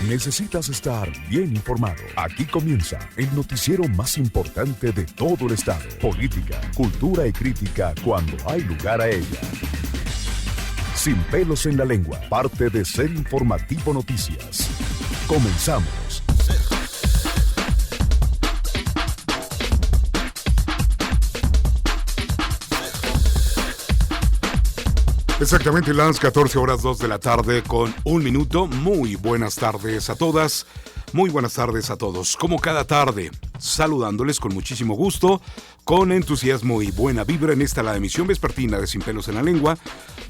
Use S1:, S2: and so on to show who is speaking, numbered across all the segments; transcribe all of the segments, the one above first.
S1: Necesitas estar bien informado. Aquí comienza el noticiero más importante de todo el estado. Política, cultura y crítica cuando hay lugar a ella. Sin pelos en la lengua, parte de Ser Informativo Noticias. Comenzamos. Exactamente las 14 horas 2 de la tarde con un minuto. Muy buenas tardes a todas, muy buenas tardes a todos. Como cada tarde, saludándoles con muchísimo gusto, con entusiasmo y buena vibra en la emisión vespertina de Sin Pelos en la Lengua,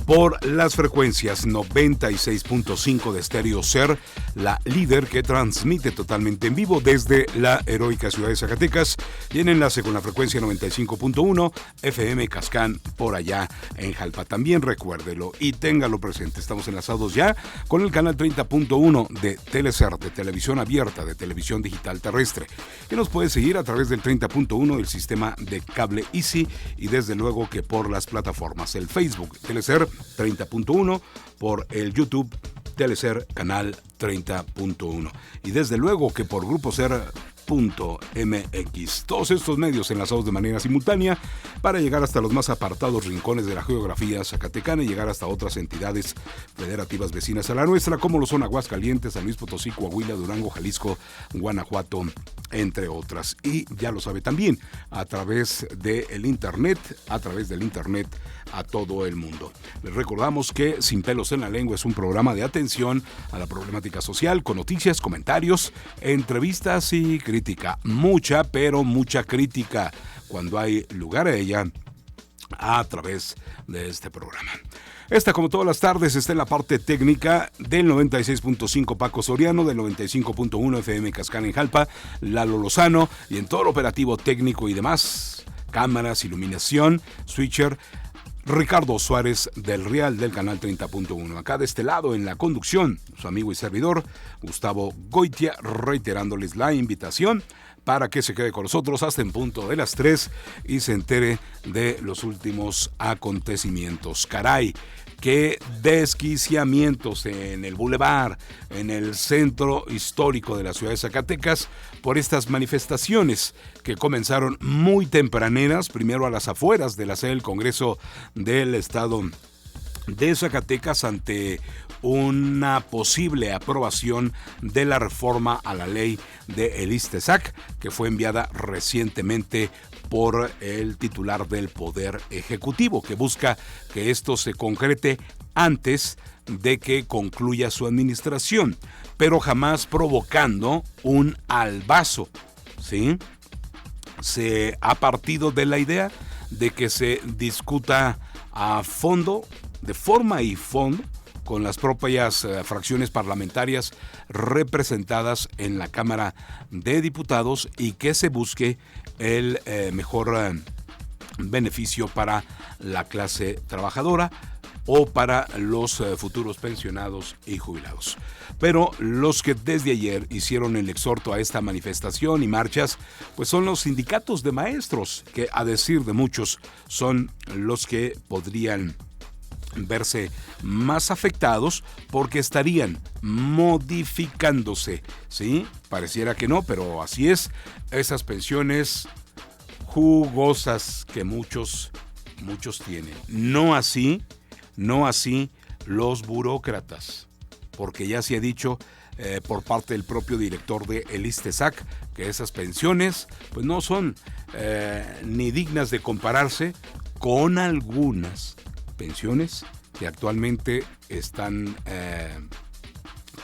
S1: por las frecuencias 96.5 de Estéreo Ser, la líder que transmite totalmente en vivo desde la heroica ciudad de Zacatecas, y en enlace con la frecuencia 95.1 FM Cascán por allá en Jalpa. También recuérdelo y téngalo presente, estamos enlazados ya con el canal 30.1 de Telecer, de televisión abierta, de televisión digital terrestre, que nos puede seguir a través del 30.1 del sistema de cable Easy, y desde luego que por las plataformas, el Facebook Telecer 30.1, por el YouTube Telecer canal 30.1, y desde luego que por Grupo Ser .mx. Todos estos medios enlazados de manera simultánea para llegar hasta los más apartados rincones de la geografía zacatecana y llegar hasta otras entidades federativas vecinas a la nuestra, como lo son Aguascalientes, San Luis Potosí, Coahuila, Durango, Jalisco, Guanajuato, entre otras. Y ya lo sabe también, a través del internet a todo el mundo. Les recordamos que Sin Pelos en la Lengua es un programa de atención a la problemática social, con noticias, comentarios, entrevistas y crítica. Mucha, pero mucha crítica, cuando hay lugar a ella, a través de este programa. Esta, como todas las tardes, está en la parte técnica del 96.5 Paco Soriano, del 95.1 FM Cascán en Jalpa, Lalo Lozano, y en todo el operativo técnico y demás, cámaras, iluminación, switcher, Ricardo Suárez del Real del canal 30.1. Acá de este lado en la conducción, su amigo y servidor, Gustavo Goitia, reiterándoles la invitación para que se quede con nosotros hasta en punto de las 3 y se entere de los últimos acontecimientos. Caray, qué desquiciamientos en el bulevar, en el centro histórico de la ciudad de Zacatecas, por estas manifestaciones que comenzaron muy tempraneras, primero a las afueras de la sede del Congreso del Estado de Zacatecas, ante una posible aprobación de la reforma a la ley de el ISTESAC, que fue enviada recientemente por el titular del Poder Ejecutivo, que busca que esto se concrete antes de que concluya su administración, pero jamás provocando un albazo, ¿sí? Se ha partido de la idea de que se discuta a fondo, de forma y fondo, con las propias fracciones parlamentarias representadas en la Cámara de Diputados, y que se busque el mejor beneficio para la clase trabajadora o para los futuros pensionados y jubilados. Pero los que desde ayer hicieron el exhorto a esta manifestación y marchas, pues son los sindicatos de maestros, que a decir de muchos son los que podrían verse más afectados, porque estarían modificándose, ¿sí? Pareciera que no, pero así es, esas pensiones jugosas que muchos tienen. No así los burócratas, porque ya se ha dicho por parte del propio director de el ISTESAC que esas pensiones pues no son ni dignas de compararse con algunas pensiones que actualmente están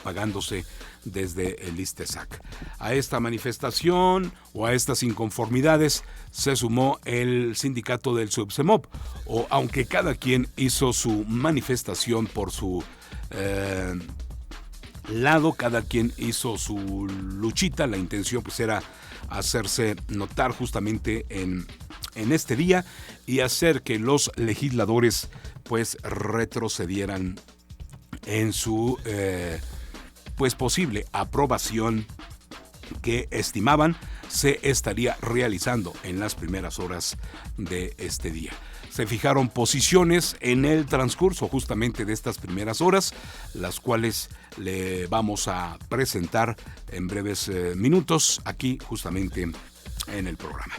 S1: pagándose desde el ISTESAC. A esta manifestación o a estas inconformidades se sumó el sindicato del Subsemop, o aunque cada quien hizo su manifestación por su lado, cada quien hizo su luchita, la intención pues era hacerse notar justamente en este día y hacer que los legisladores pues retrocedieran en su pues posible aprobación que estimaban se estaría realizando en las primeras horas de este día. se fijaron posiciones en el transcurso justamente de estas primeras horas, las cuales le vamos a presentar en breves minutos aquí justamente en el programa.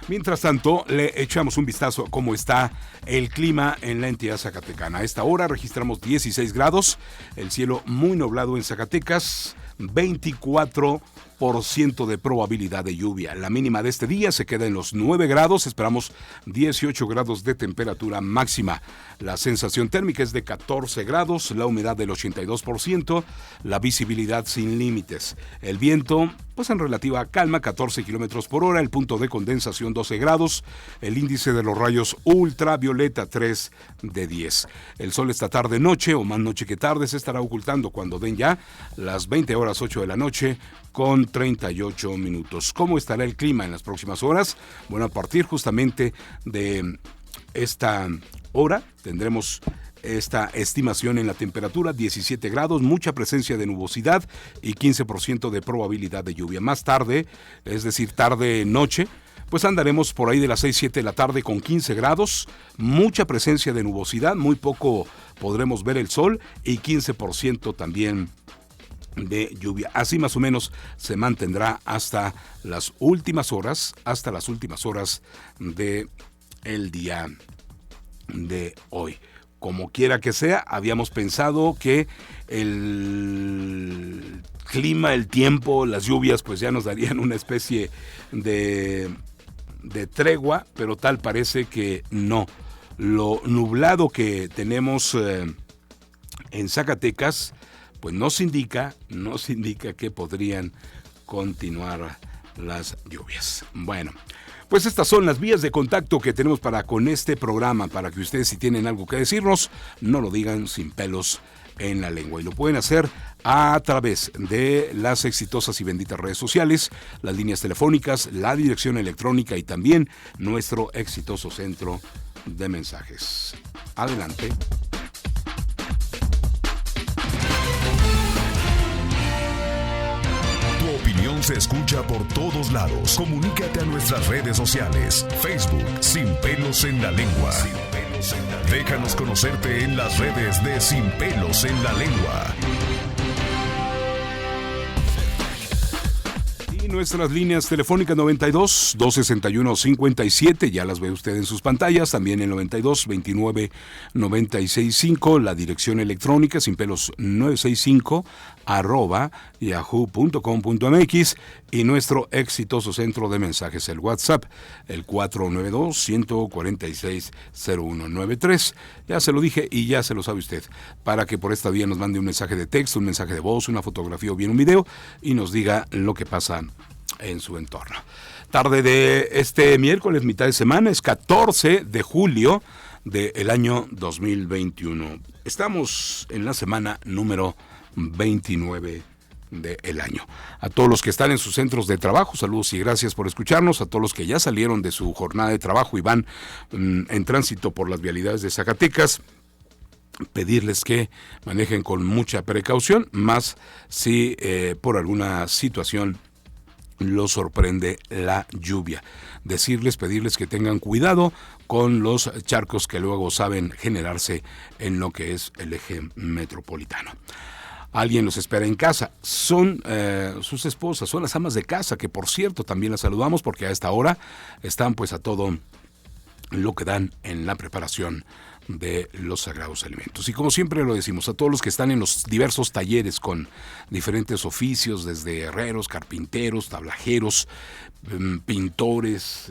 S1: Mientras tanto, le echamos un vistazo a cómo está el clima en la entidad zacatecana. A esta hora registramos 16 grados, el cielo muy nublado en Zacatecas, 24% de probabilidad de lluvia. La mínima de este día se queda en los 9 grados, esperamos 18 grados de temperatura máxima. La sensación térmica es de 14 grados, la humedad del 82%, la visibilidad sin límites. El viento, pues en relativa calma, 14 kilómetros por hora, el punto de condensación 12 grados, el índice de los rayos ultravioleta 3 de 10. El sol esta tarde-noche, o más noche que tarde, se estará ocultando cuando den ya las 20 horas 8 de la noche con 38 minutos. ¿Cómo estará el clima en las próximas horas? Bueno, a partir justamente de esta hora tendremos esta estimación en la temperatura, 17 grados, mucha presencia de nubosidad y 15% de probabilidad de lluvia. Más tarde, es decir, tarde-noche, pues andaremos por ahí de las 6-7 de la tarde con 15 grados, mucha presencia de nubosidad, muy poco podremos ver el sol y 15% también de lluvia. Así más o menos se mantendrá hasta las últimas horas de el día de hoy. Como quiera que sea, habíamos pensado que el clima, el tiempo, las lluvias, pues ya nos darían una especie de tregua, pero tal parece que no. Lo nublado que tenemos en Zacatecas, pues nos indica que podrían continuar las lluvias. Bueno, pues estas son las vías de contacto que tenemos para con este programa, para que ustedes, si tienen algo que decirnos, no lo digan sin pelos en la lengua. Y lo pueden hacer a través de las exitosas y benditas redes sociales, las líneas telefónicas, la dirección electrónica y también nuestro exitoso centro de mensajes. Adelante.
S2: Tu opinión se escucha por todos lados. Comunícate a nuestras redes sociales. Facebook, Sin Pelos en la Lengua. Déjanos conocerte en las redes de Sin Pelos en la Lengua.
S1: Y nuestras líneas telefónicas 92 261 57, ya las ve usted en sus pantallas, también el 92 29 96 5, la dirección electrónica sinpelos 965 @yahoo.com.mx y nuestro exitoso centro de mensajes, el WhatsApp, el 492-146-0193. Ya se lo dije y ya se lo sabe usted, para que por esta vía nos mande un mensaje de texto, un mensaje de voz, una fotografía o bien un video y nos diga lo que pasa en su entorno. Tarde de este miércoles, mitad de semana, es 14 de julio del año 2021. Estamos en la semana número 29 del año. A todos los que están en sus centros de trabajo, saludos y gracias por escucharnos. A todos los que ya salieron de su jornada de trabajo y van en tránsito por las vialidades de Zacatecas, pedirles que manejen con mucha precaución, más si por alguna situación los sorprende la lluvia. Pedirles que tengan cuidado con los charcos que luego saben generarse en lo que es el eje metropolitano. Alguien los espera en casa, son sus esposas, son las amas de casa, que por cierto también las saludamos porque a esta hora están pues a todo lo que dan en la preparación de los sagrados alimentos. Y como siempre lo decimos, a todos los que están en los diversos talleres con diferentes oficios, desde herreros, carpinteros, tablajeros, pintores,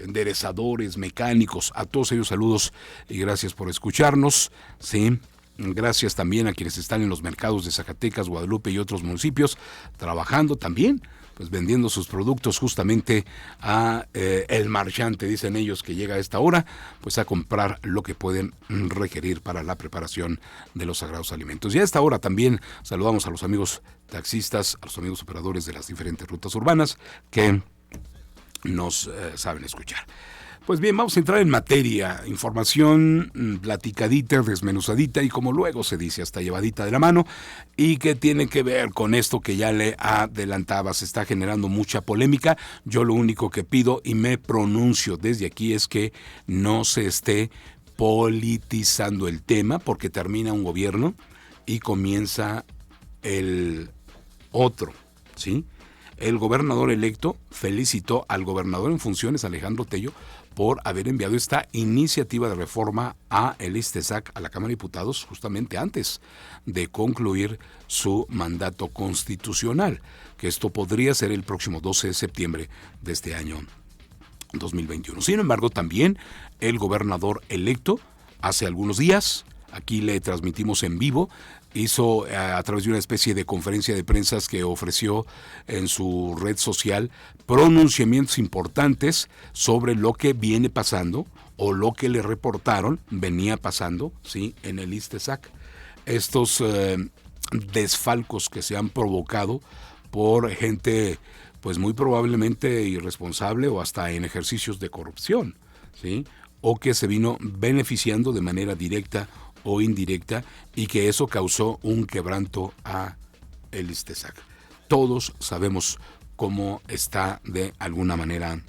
S1: enderezadores, mecánicos, a todos ellos saludos y gracias por escucharnos, ¿sí? Gracias también a quienes están en los mercados de Zacatecas, Guadalupe y otros municipios trabajando también, pues vendiendo sus productos justamente a el marchante, dicen ellos, que llega a esta hora, pues a comprar lo que pueden requerir para la preparación de los sagrados alimentos. Y a esta hora también saludamos a los amigos taxistas, a los amigos operadores de las diferentes rutas urbanas que nos saben escuchar. Pues bien, vamos a entrar en materia. Información platicadita, desmenuzadita y como luego se dice, hasta llevadita de la mano, y que tiene que ver con esto que ya le adelantaba. Se está generando mucha polémica. Yo lo único que pido y me pronuncio desde aquí es que no se esté politizando el tema, porque termina un gobierno y comienza el otro, ¿sí? El gobernador electo felicitó al gobernador en funciones, Alejandro Tello, por haber enviado esta iniciativa de reforma a el ISTESAC, a la Cámara de Diputados, justamente antes de concluir su mandato constitucional, que esto podría ser el próximo 12 de septiembre de este año 2021. Sin embargo, también el gobernador electo, hace algunos días, aquí le transmitimos en vivo, hizo a través de una especie de conferencia de prensa que ofreció en su red social pronunciamientos importantes sobre lo que viene pasando o lo que le reportaron venía pasando, ¿sí?, en el ISTESAC. Estos desfalcos que se han provocado por gente pues muy probablemente irresponsable o hasta en ejercicios de corrupción, ¿sí?, o que se vino beneficiando de manera directa o indirecta y que eso causó un quebranto a el ISTESAC. Todos sabemos cómo está de alguna manera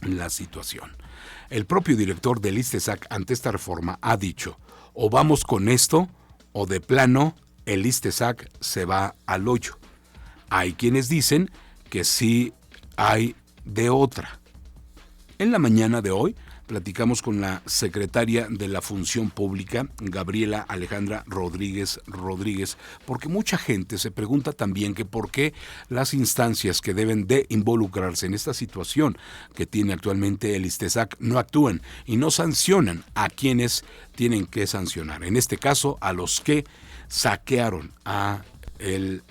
S1: la situación. El propio director del ISTESAC ante esta reforma ha dicho: o vamos con esto o de plano el ISTESAC se va al hoyo. Hay quienes dicen que sí hay de otra. En la mañana de hoy platicamos con la secretaria de la Función Pública, Gabriela Alejandra Rodríguez, porque mucha gente se pregunta también que por qué las instancias que deben de involucrarse en esta situación que tiene actualmente el ISTESAC no actúan y no sancionan a quienes tienen que sancionar. En este caso, a los que saquearon a el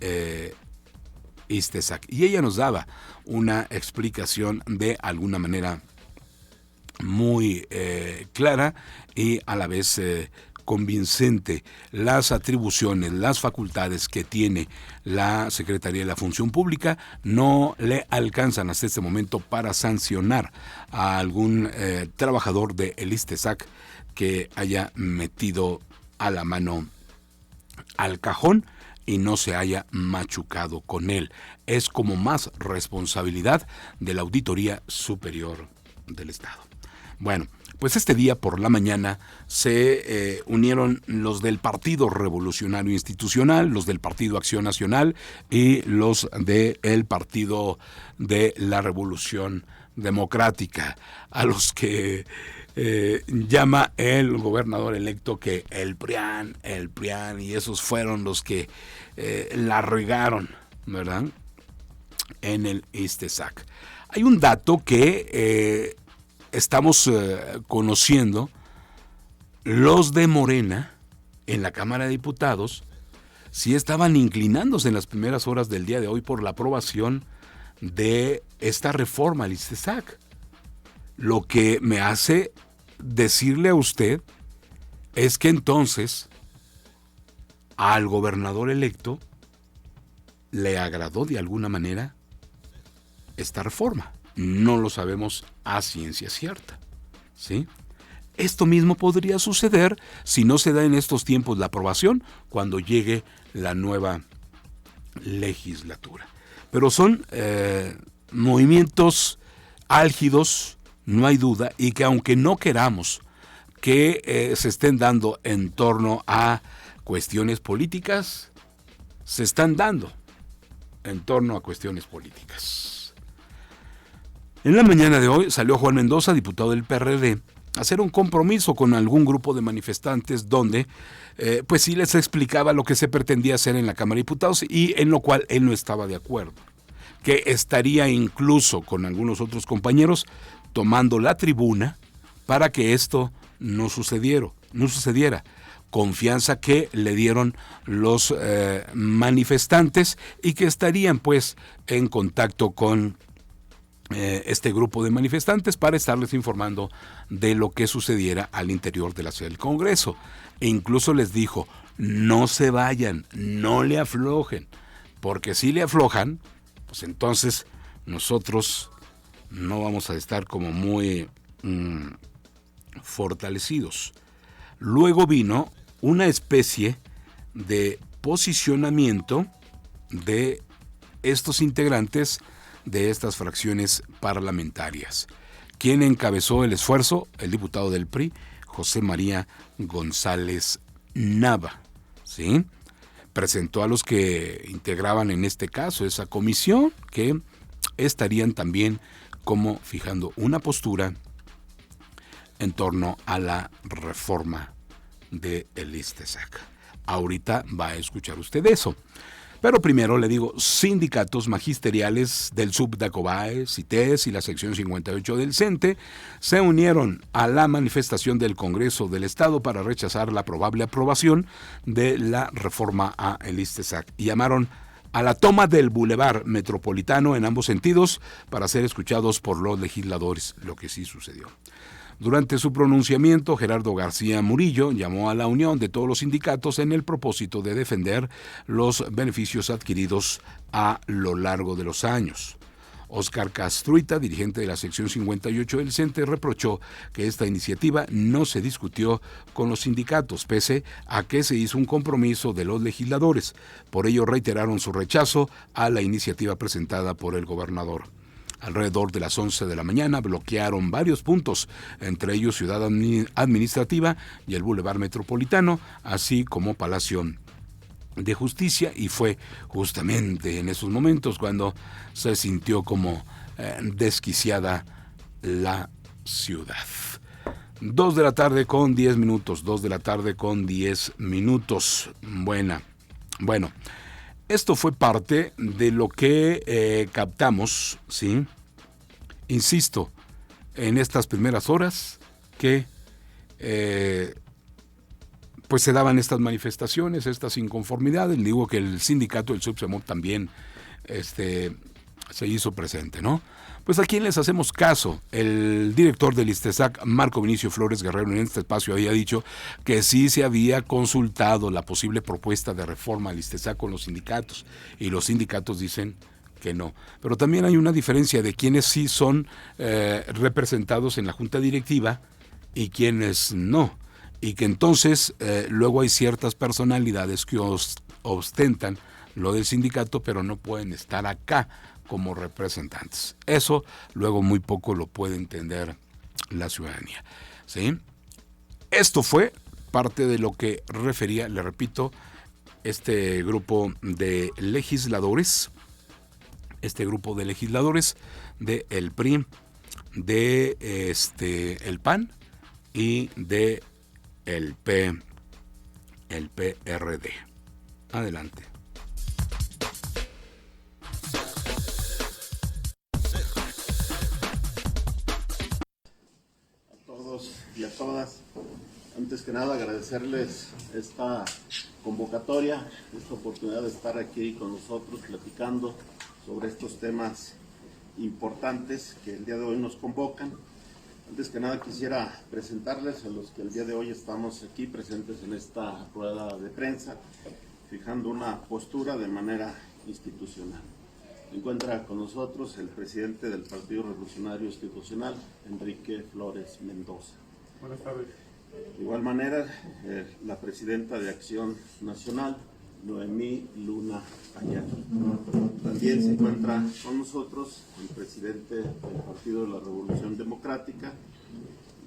S1: ISTESAC. Y ella nos daba una explicación de alguna manera muy clara y a la vez convincente. Las atribuciones, las facultades que tiene la Secretaría de la Función Pública no le alcanzan hasta este momento para sancionar a algún trabajador de el ISTESAC que haya metido a la mano al cajón y no se haya machucado con él. Es como más responsabilidad de la Auditoría Superior del Estado. Bueno, pues este día por la mañana se unieron los del Partido Revolucionario Institucional, los del Partido Acción Nacional y los del Partido de la Revolución Democrática, a los que llama el gobernador electo que el PRIAN, y esos fueron los que la regaron, ¿verdad?, en el ISTESAC. Hay un dato que estamos conociendo. Los de Morena en la Cámara de Diputados sí estaban inclinándose en las primeras horas del día de hoy por la aprobación de esta reforma al ISTESAC. Lo que me hace decirle a usted es que entonces al gobernador electo le agradó de alguna manera esta reforma. No lo sabemos a ciencia cierta, ¿sí? Esto mismo podría suceder si no se da en estos tiempos la aprobación cuando llegue la nueva legislatura. Pero son movimientos álgidos, no hay duda, y que aunque no queramos que se estén dando en torno a cuestiones políticas, se están dando en torno a cuestiones políticas. En la mañana de hoy salió Juan Mendoza, diputado del PRD, a hacer un compromiso con algún grupo de manifestantes donde pues sí les explicaba lo que se pretendía hacer en la Cámara de Diputados y en lo cual él no estaba de acuerdo, que estaría incluso con algunos otros compañeros tomando la tribuna para que esto no sucediera. Confianza que le dieron los manifestantes y que estarían pues en contacto con este grupo de manifestantes para estarles informando de lo que sucediera al interior de la sede del Congreso. E incluso les dijo: no se vayan, no le aflojen, porque si le aflojan, pues entonces nosotros no vamos a estar como muy fortalecidos. Luego vino una especie de posicionamiento de estos integrantes de estas fracciones parlamentarias. ¿Quién encabezó el esfuerzo? El diputado del PRI, José María González Nava, ¿sí? Presentó a los que integraban en este caso esa comisión, que estarían también como fijando una postura en torno a la reforma del ISTESAC. Ahorita va a escuchar usted eso. Pero primero le digo, sindicatos magisteriales del SUB de Acobae, CITES y la sección 58 del CENTE se unieron a la manifestación del Congreso del Estado para rechazar la probable aprobación de la reforma a el ISTESAC y llamaron a la toma del bulevar metropolitano en ambos sentidos para ser escuchados por los legisladores, lo que sí sucedió. Durante su pronunciamiento, Gerardo García Murillo llamó a la unión de todos los sindicatos en el propósito de defender los beneficios adquiridos a lo largo de los años. Óscar Castruita, dirigente de la sección 58 del CENTE, reprochó que esta iniciativa no se discutió con los sindicatos, pese a que se hizo un compromiso de los legisladores. Por ello reiteraron su rechazo a la iniciativa presentada por el gobernador. Alrededor de las 11 de la mañana bloquearon varios puntos, entre ellos Ciudad Administrativa y el Boulevard Metropolitano, así como Palacio de Justicia, y fue justamente en esos momentos cuando se sintió como desquiciada la ciudad. 2 de la tarde con 10 minutos, 2 de la tarde con 10 minutos. Bueno. Esto fue parte de lo que captamos, ¿sí? Insisto, en estas primeras horas que pues se daban estas manifestaciones, estas inconformidades. Digo que el sindicato del SUBSEMOB también se hizo presente, ¿no? Pues a quién les hacemos caso. El director del ISTESAC, Marco Vinicio Flores Guerrero, en este espacio había dicho que sí se había consultado la posible propuesta de reforma al ISTESAC con los sindicatos, y los sindicatos dicen que no. Pero también hay una diferencia de quienes sí son representados en la junta directiva y quienes no, y que entonces luego hay ciertas personalidades que ostentan lo del sindicato, pero no pueden estar acá como representantes. Eso luego muy poco lo puede entender la ciudadanía, ¿sí? Esto fue parte de lo que refería, le repito, este grupo de legisladores, de el PRI, de el PAN y de el PRD. Adelante.
S3: Y a todas, antes que nada agradecerles esta convocatoria, esta oportunidad de estar aquí con nosotros platicando sobre estos temas importantes que el día de hoy nos convocan. Antes que nada quisiera presentarles a los que el día de hoy estamos aquí presentes en esta rueda de prensa, fijando una postura de manera institucional. Se encuentra con nosotros el presidente del Partido Revolucionario Institucional, Enrique Flores Mendoza.
S4: Buenas tardes.
S3: De igual manera, la presidenta de Acción Nacional, Noemí Luna Ayala. También se encuentra con nosotros el presidente del Partido de la Revolución Democrática,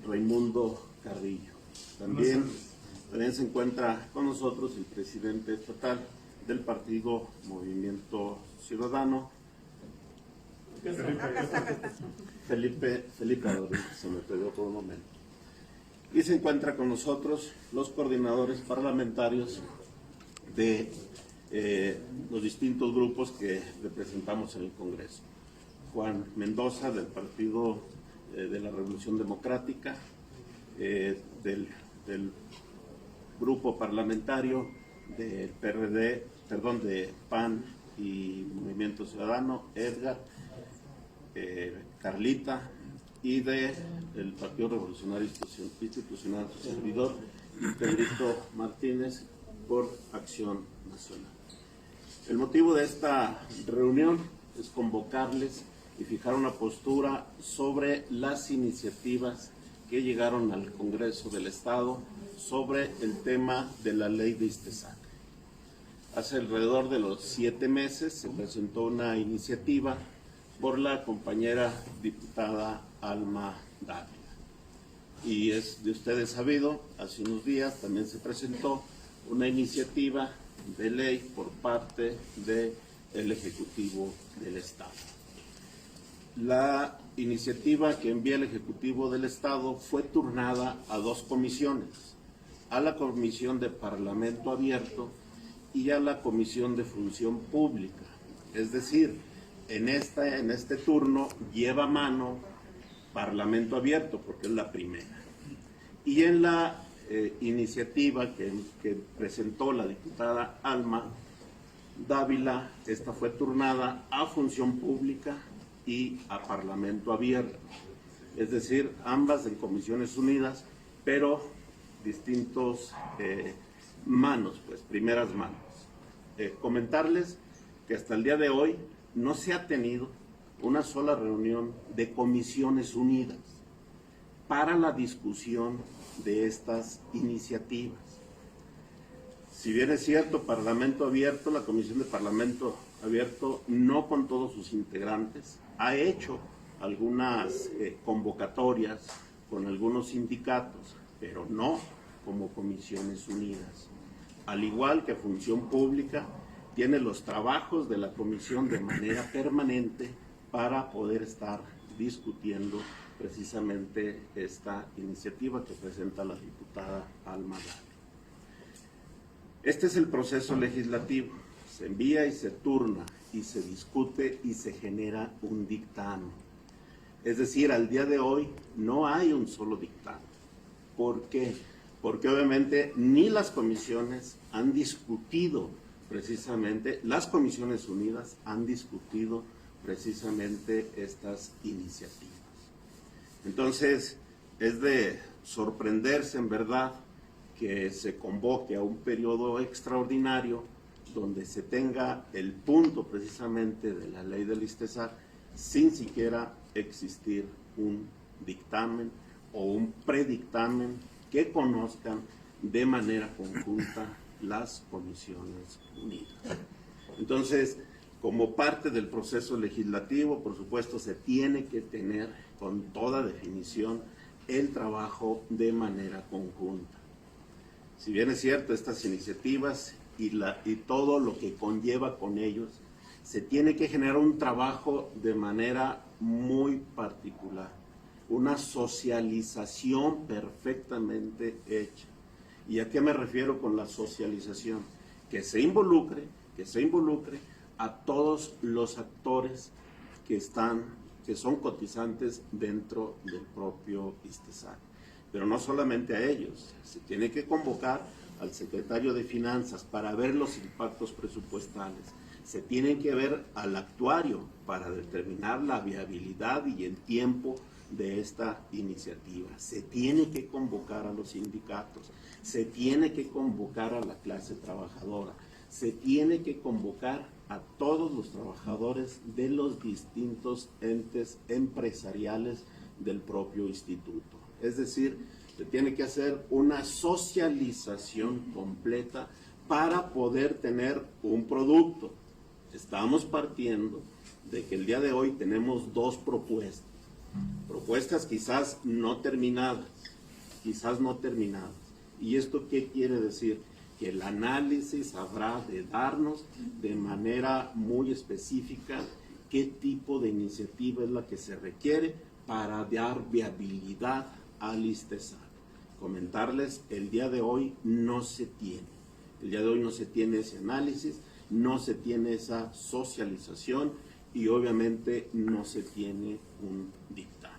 S3: Raimundo Carrillo. También se encuentra con nosotros el presidente estatal del Partido Movimiento Ciudadano, Felipe Rodríguez, se me perdió por un momento. Y se encuentra con nosotros los coordinadores parlamentarios de los distintos grupos que representamos en el Congreso. Juan Mendoza, del Partido de la Revolución Democrática, del grupo parlamentario del PRD, de PAN y Movimiento Ciudadano, Edgar, Carlita, y del Partido Revolucionario Institucional, su servidor, Pedrito Martínez, por Acción Nacional. El motivo de esta reunión es convocarles y fijar una postura sobre las iniciativas que llegaron al Congreso del Estado sobre el tema de la ley de ISTESAC. Hace alrededor de los 7 meses se presentó una iniciativa por la compañera diputada Alma Dávila. Y es de ustedes sabido, hace unos días también se presentó una iniciativa de ley por parte del Ejecutivo del Estado. La iniciativa que envía el Ejecutivo del Estado fue turnada a 2 comisiones, a la Comisión de Parlamento Abierto y a la Comisión de Función Pública. Es decir, en este turno lleva mano Parlamento Abierto, porque es la primera. Y en la iniciativa que presentó la diputada Alma Dávila, esta fue turnada a Función Pública y a Parlamento Abierto. Es decir, ambas en comisiones unidas, pero distintos manos, pues primeras manos. Comentarles que hasta el día de hoy no se ha tenido una sola reunión de comisiones unidas para la discusión de estas iniciativas. Si bien es cierto, Parlamento Abierto, la Comisión de Parlamento Abierto, no con todos sus integrantes, ha hecho algunas convocatorias con algunos sindicatos, pero no como comisiones unidas. Al igual que Función Pública, tiene los trabajos de la comisión de manera permanente para poder estar discutiendo precisamente esta iniciativa que presenta la diputada Alma Dávila. Este es el proceso legislativo. Se envía y se turna y se discute y se genera un dictamen. Es decir, al día de hoy no hay un solo dictamen. ¿Por qué? Porque obviamente ni las comisiones han discutido precisamente, las comisiones unidas han discutido precisamente estas iniciativas. Entonces, es de sorprenderse en verdad que se convoque a un periodo extraordinario donde se tenga el punto precisamente de la ley del ISTESAC sin siquiera existir un dictamen o un predictamen que conozcan de manera conjunta las comisiones unidas. Entonces, como parte del proceso legislativo, por supuesto, se tiene que tener con toda definición el trabajo de manera conjunta. Si bien es cierto, estas iniciativas y todo lo que conlleva con ellos, se tiene que generar un trabajo de manera muy particular, una socialización perfectamente hecha. ¿Y a qué me refiero con la socialización? Que se involucre a todos los actores que son cotizantes dentro del propio ISTESAC. Pero no solamente a ellos, se tiene que convocar al secretario de Finanzas para ver los impactos presupuestales, se tiene que ver al actuario para determinar la viabilidad y el tiempo de esta iniciativa, se tiene que convocar a los sindicatos, se tiene que convocar a la clase trabajadora, se tiene que convocar a todos los trabajadores de los distintos entes empresariales del propio instituto. Es decir, se tiene que hacer una socialización completa para poder tener un producto. Estamos partiendo de que el día de hoy tenemos 2 propuestas quizás no terminadas. ¿Y esto qué quiere decir? Que el análisis habrá de darnos de manera muy específica qué tipo de iniciativa es la que se requiere para dar viabilidad al ISTESAC. Comentarles, el día de hoy no se tiene. El día de hoy no se tiene ese análisis, no se tiene esa socialización y obviamente no se tiene un dictamen.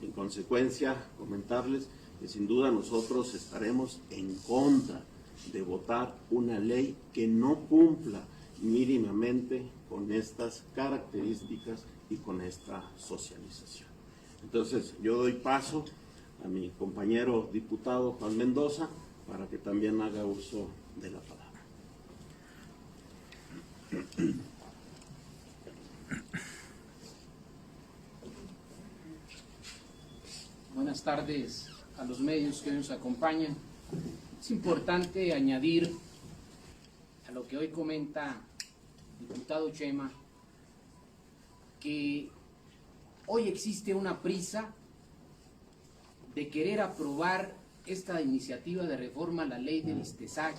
S3: En consecuencia, comentarles que sin duda nosotros estaremos en contra de votar una ley que no cumpla mínimamente con estas características y con esta socialización. Entonces, yo doy paso a mi compañero diputado Juan Mendoza para que también haga uso de la palabra.
S4: buenas tardes a los medios que hoy nos acompañan. Es importante añadir a lo que hoy comenta el diputado Chema que hoy existe una prisa de querer aprobar esta iniciativa de reforma a la ley del ISTESAC,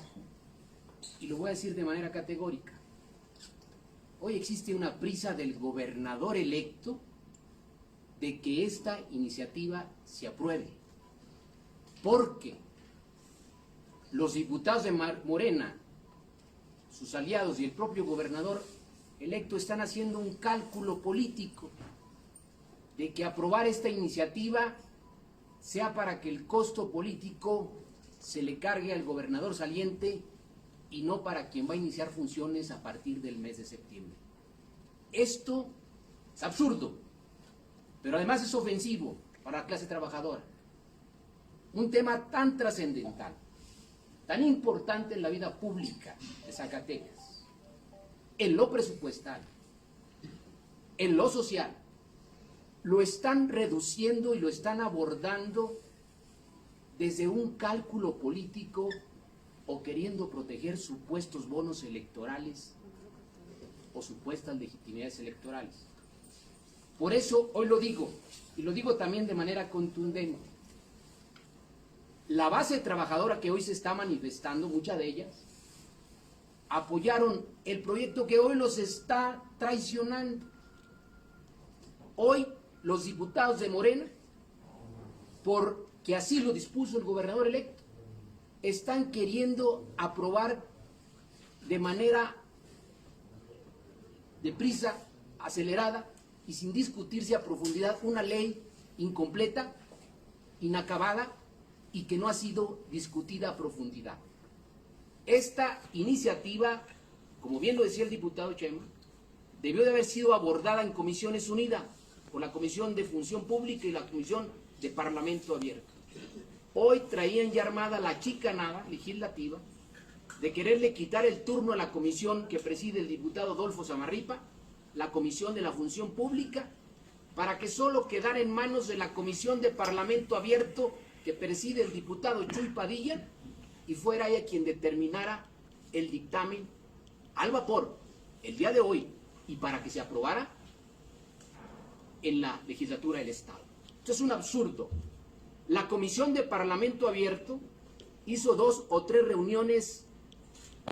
S4: y lo voy a decir de manera categórica. Hoy existe una prisa del gobernador electo de que esta iniciativa se apruebe, porque los diputados de Morena, sus aliados y el propio gobernador electo están haciendo un cálculo político de que aprobar esta iniciativa sea para que el costo político se le cargue al gobernador saliente y no para quien va a iniciar funciones a partir del mes de septiembre. Esto es absurdo, pero además es ofensivo para la clase trabajadora. Un tema tan trascendental, tan importante en la vida pública de Zacatecas, en lo presupuestal, en lo social, lo están reduciendo y lo están abordando desde un cálculo político o queriendo proteger supuestos bonos electorales o supuestas legitimidades electorales. Por eso hoy lo digo, y lo digo también de manera contundente. La base trabajadora que hoy se está manifestando, muchas de ellas, apoyaron el proyecto que hoy los está traicionando. Hoy los diputados de Morena, porque así lo dispuso el gobernador electo, están queriendo aprobar de manera deprisa, acelerada y sin discutirse a profundidad una ley incompleta, inacabada y que no ha sido discutida a profundidad. Esta iniciativa, como bien lo decía el diputado Chema, debió de haber sido abordada en Comisiones Unidas, por la Comisión de Función Pública y la Comisión de Parlamento Abierto. Hoy traían ya armada la chicanada legislativa de quererle quitar el turno a la comisión que preside el diputado Adolfo Zamarripa, la Comisión de la Función Pública, para que solo quedara en manos de la Comisión de Parlamento Abierto que preside el diputado Chuy Padilla y fuera ella quien determinara el dictamen al vapor el día de hoy y para que se aprobara en la legislatura del Estado. Esto es un absurdo. La Comisión de Parlamento Abierto hizo 2 o 3 reuniones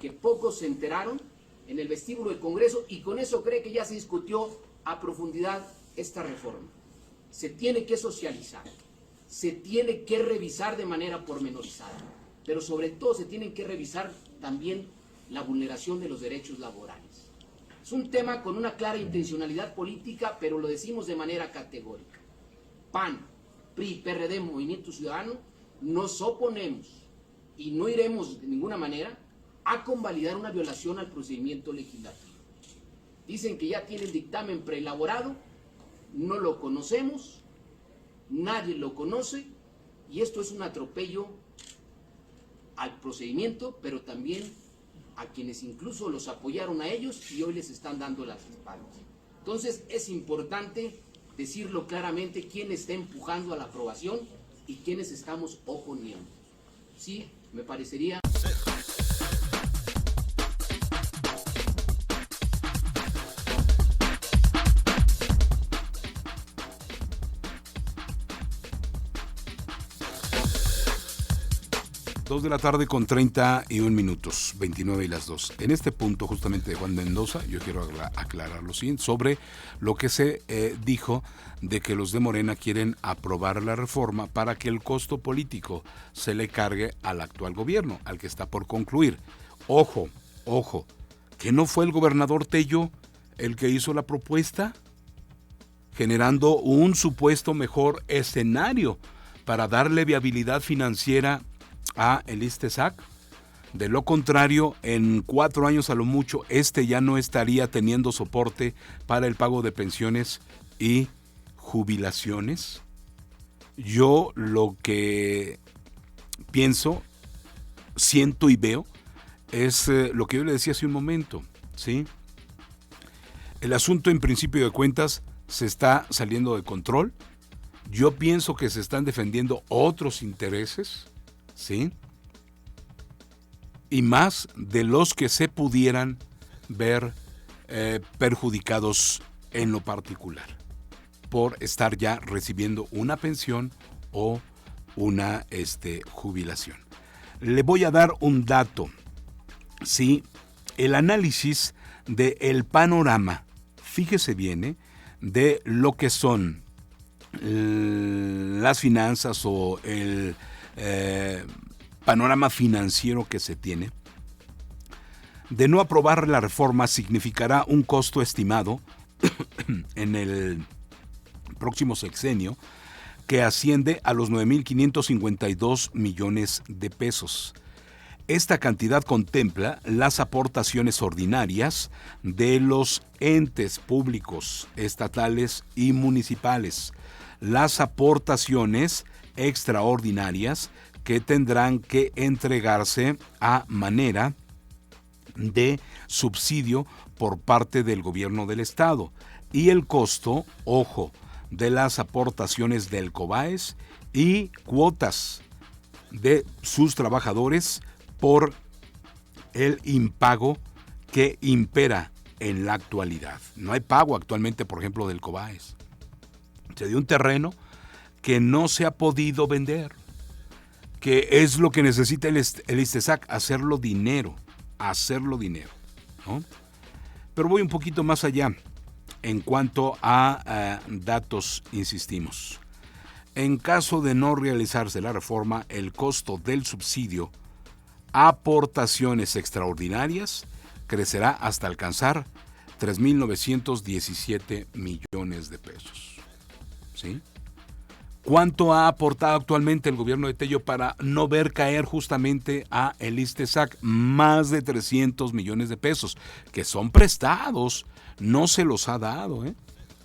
S4: que pocos se enteraron en el vestíbulo del Congreso y con eso cree que ya se discutió a profundidad esta reforma. Se tiene que socializar, se tiene que revisar de manera pormenorizada, pero sobre todo se tienen que revisar también la vulneración de los derechos laborales. Es un tema con una clara intencionalidad política, pero lo decimos de manera categórica. PAN, PRI, PRD, Movimiento Ciudadano, nos oponemos y no iremos de ninguna manera a convalidar una violación al procedimiento legislativo. Dicen que ya tienen dictamen preelaborado, no lo conocemos, nadie lo conoce y esto es un atropello al procedimiento, pero también a quienes incluso los apoyaron a ellos y hoy les están dando las espaldas. Entonces es importante decirlo claramente quién está empujando a la aprobación y quiénes estamos oponiendo. Sí, me parecería...
S1: De la tarde con 31 minutos, 29 y las 2. En este punto justamente de Juan Mendoza, yo quiero aclarar lo siguiente, sobre lo que se dijo de que los de Morena quieren aprobar la reforma para que el costo político se le cargue al actual gobierno, al que está por concluir. Ojo, que no fue el gobernador Tello el que hizo la propuesta, generando un supuesto mejor escenario para darle viabilidad financiera a el ISTESAC. De lo contrario, en 4 años a lo mucho, ya no estaría teniendo soporte para el pago de pensiones y jubilaciones. Yo lo que pienso, siento y veo es lo que yo le decía hace un momento, ¿sí? El asunto, en principio de cuentas, se está saliendo de control. Yo pienso que se están defendiendo otros intereses, ¿sí? Y más de los que se pudieran ver perjudicados en lo particular por estar ya recibiendo una pensión o una jubilación. Le voy a dar un dato, ¿sí? El análisis del panorama, fíjese bien, de lo que son las finanzas o el panorama financiero que se tiene. De no aprobar la reforma significará un costo estimado en el próximo sexenio que asciende a los 9.552 millones de pesos. Esta cantidad contempla las aportaciones ordinarias de los entes públicos, estatales y municipales, las aportaciones extraordinarias que tendrán que entregarse a manera de subsidio por parte del gobierno del estado y el costo, ojo, de las aportaciones del COBAES y cuotas de sus trabajadores por el impago que impera en la actualidad. No hay pago actualmente, por ejemplo, del COBAES. Se dio un terreno que no se ha podido vender, que es lo que necesita el ISTESAC, hacerlo dinero, ¿no? Pero voy un poquito más allá en cuanto a datos, insistimos. En caso de no realizarse la reforma, el costo del subsidio a aportaciones extraordinarias crecerá hasta alcanzar 3.917 millones de pesos. ¿Sí? ¿Cuánto ha aportado actualmente el gobierno de Tello para no ver caer justamente a el ISTESAC? Más de 300 millones de pesos, que son prestados, no se los ha dado,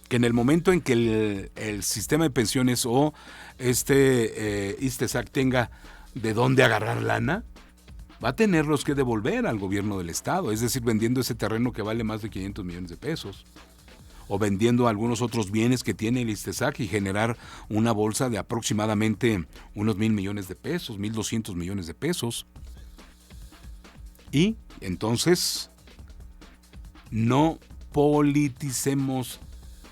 S1: que en el momento en que el sistema de pensiones o ISTESAC tenga de dónde agarrar lana, va a tenerlos que devolver al gobierno del estado, es decir, vendiendo ese terreno que vale más de 500 millones de pesos. O vendiendo algunos otros bienes que tiene el ISTESAC y generar una bolsa de aproximadamente unos 1,000 millones de pesos, 1,200 millones de pesos. Y entonces, no politicemos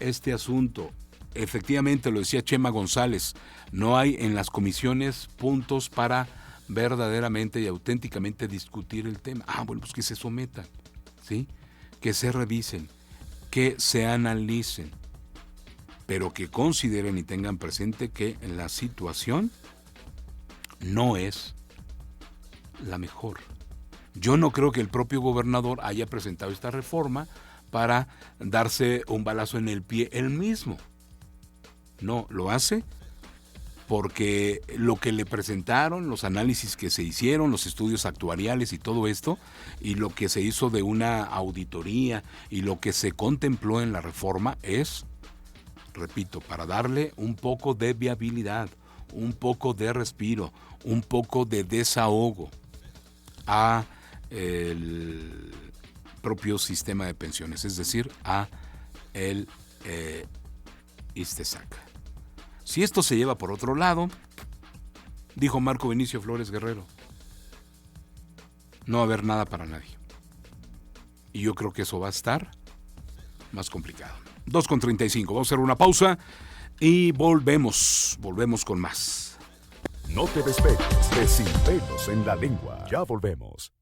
S1: este asunto. Efectivamente, lo decía Chema González, no hay en las comisiones puntos para verdaderamente y auténticamente discutir el tema. Bueno, pues que se sometan, ¿sí? Que se revisen, que se analicen, pero que consideren y tengan presente que la situación no es la mejor. Yo no creo que el propio gobernador haya presentado esta reforma para darse un balazo en el pie él mismo. No, lo hace porque lo que le presentaron, los análisis que se hicieron, los estudios actuariales y todo esto, y lo que se hizo de una auditoría y lo que se contempló en la reforma es, repito, para darle un poco de viabilidad, un poco de respiro, un poco de desahogo a el propio sistema de pensiones, es decir, a el ISTESAC. Si esto se lleva por otro lado, dijo Marco Benicio Flores Guerrero, no va a haber nada para nadie. Y yo creo que eso va a estar más complicado. 2:35, vamos a hacer una pausa y volvemos con más.
S2: No te despegues de Sin Pelos en la Lengua. Ya volvemos.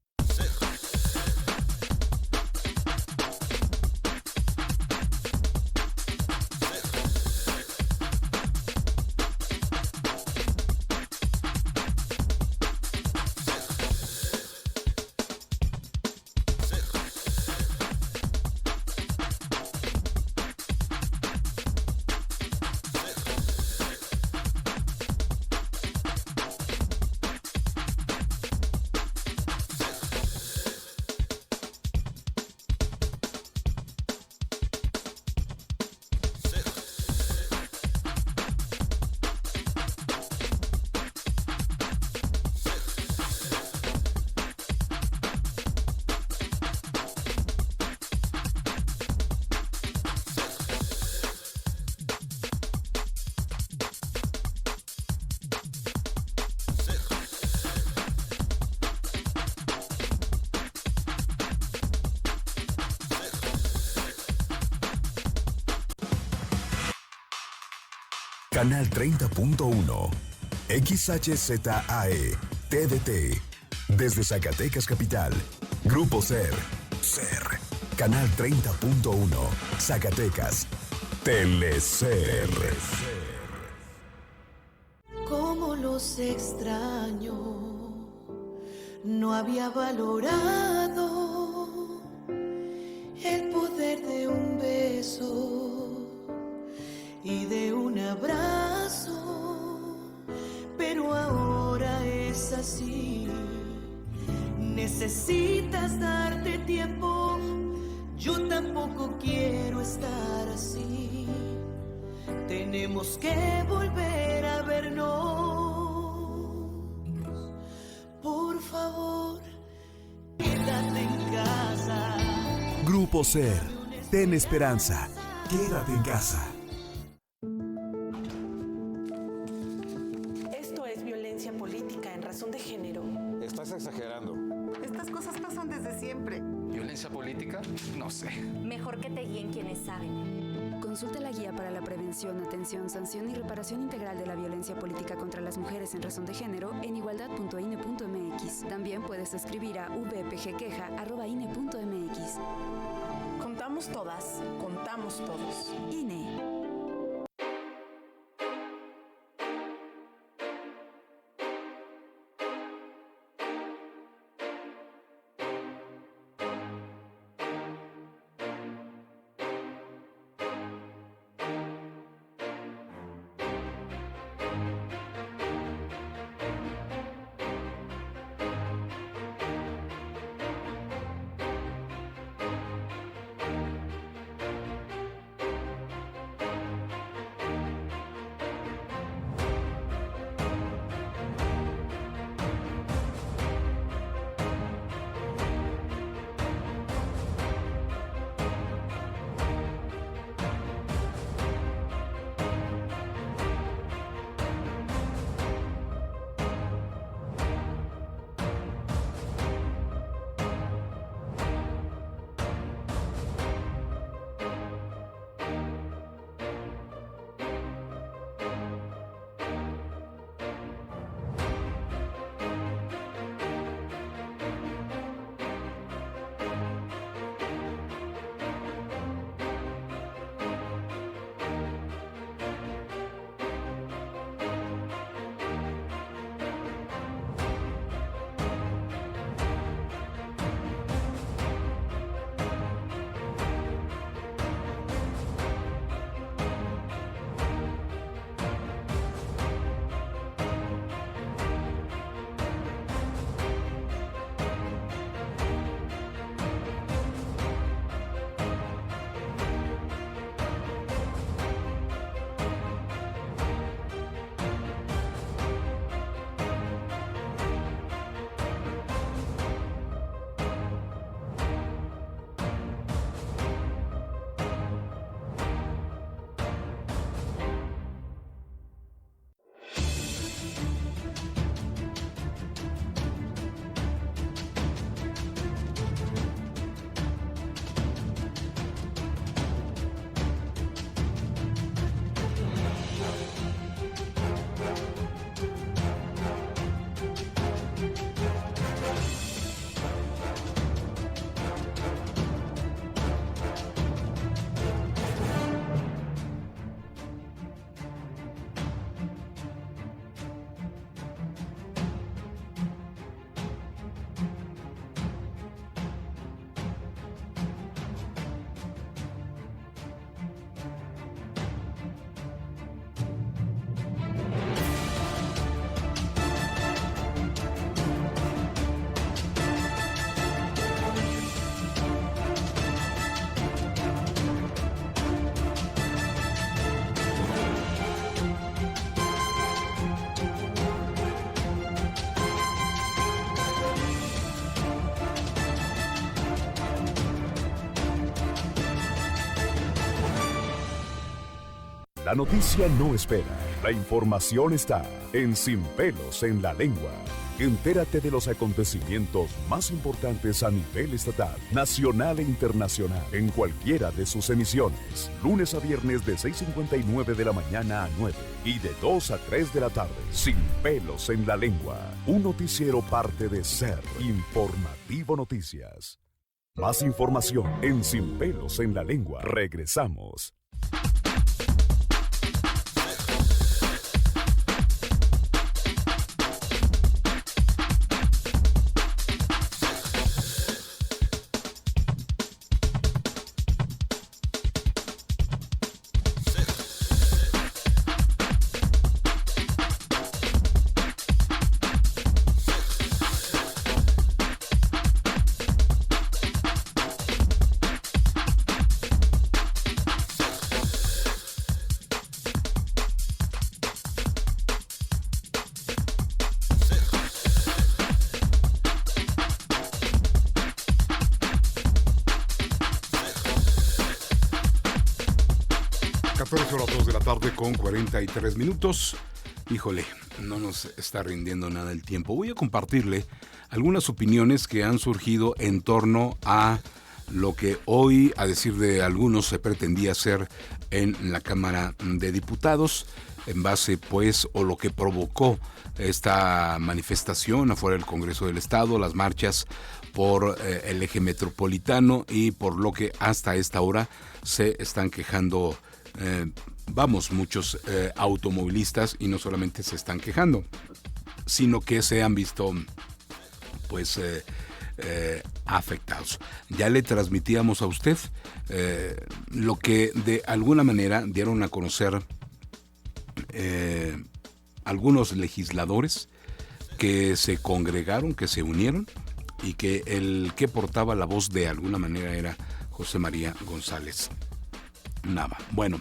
S2: Canal 30.1. XHZAE. TDT. Desde Zacatecas Capital. Grupo SER. Canal 30.1. Zacatecas. Telecer.
S5: Cómo los extraño. No había valorado el poder de un beso y de un abrazo, pero ahora es así. Necesitas darte tiempo, yo tampoco quiero estar así. Tenemos que volver a vernos. Por favor, quédate en casa.
S2: Grupo SER. Ten esperanza. Quédate en casa.
S6: Esto es violencia política en razón de género.
S7: Estás exagerando.
S8: Estas cosas pasan desde siempre.
S7: ¿Violencia política? No sé.
S9: Mejor que te guíen quienes saben. Consulta la guía para la prevención, atención, sanción y reparación integral de la violencia política contra las mujeres en razón de género en igualdad.ine.mx. También puedes escribir a vpgqueja@ine.mx.
S6: Contamos todas, contamos todos.
S9: INE.
S2: La noticia no espera, la información está en Sin Pelos en la Lengua. Entérate de los acontecimientos más importantes a nivel estatal, nacional e internacional en cualquiera de sus emisiones. Lunes a viernes de 6:59 de la mañana a 9 y de 2 a 3 de la tarde. Sin pelos en la lengua. Un noticiero parte de SER Informativo Noticias. Más información en Sin pelos en la lengua. Regresamos.
S1: Con 43 minutos. Híjole, no nos está rindiendo nada el tiempo. Voy a compartirle algunas opiniones que han surgido en torno a lo que hoy, a decir de algunos, se pretendía hacer en la Cámara de Diputados, en base, pues, o lo que provocó esta manifestación afuera del Congreso del Estado, las marchas por el eje metropolitano y por lo que hasta esta hora se están quejando muchos automovilistas, y no solamente se están quejando, sino que se han visto pues afectados. Ya le transmitíamos a usted lo que de alguna manera dieron a conocer algunos legisladores que se congregaron, que se unieron, y que el que portaba la voz de alguna manera era José María González Nava. Bueno,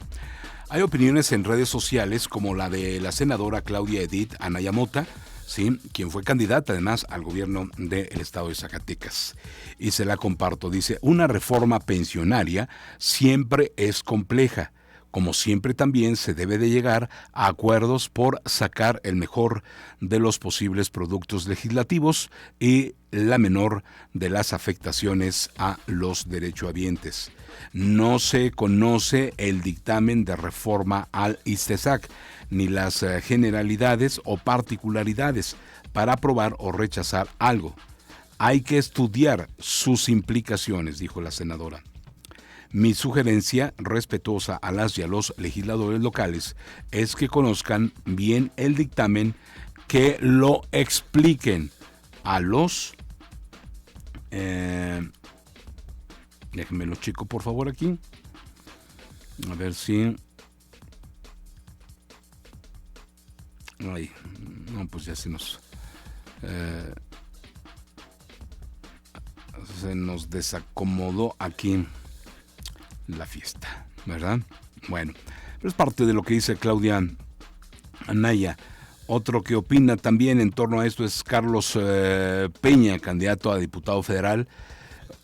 S1: hay opiniones en redes sociales como la de la senadora Claudia Edith Anaya Mota, ¿sí?, quien fue candidata además al gobierno del estado de Zacatecas. Y se la comparto. Dice: una reforma pensionaria siempre es compleja. Como siempre, también se debe de llegar a acuerdos por sacar el mejor de los posibles productos legislativos y la menor de las afectaciones a los derechohabientes. No se conoce el dictamen de reforma al ISTESAC, ni las generalidades o particularidades para aprobar o rechazar algo. Hay que estudiar sus implicaciones, dijo la senadora. Mi sugerencia respetuosa a las y a los legisladores locales es que conozcan bien el dictamen, que lo expliquen a los... déjenme lo checo, por favor, aquí. A ver si... Ay, no, pues ya se nos desacomodó aquí la fiesta, ¿verdad? Bueno, pero es parte de lo que dice Claudia Anaya. Otro que opina también en torno a esto es Carlos Peña, candidato a diputado federal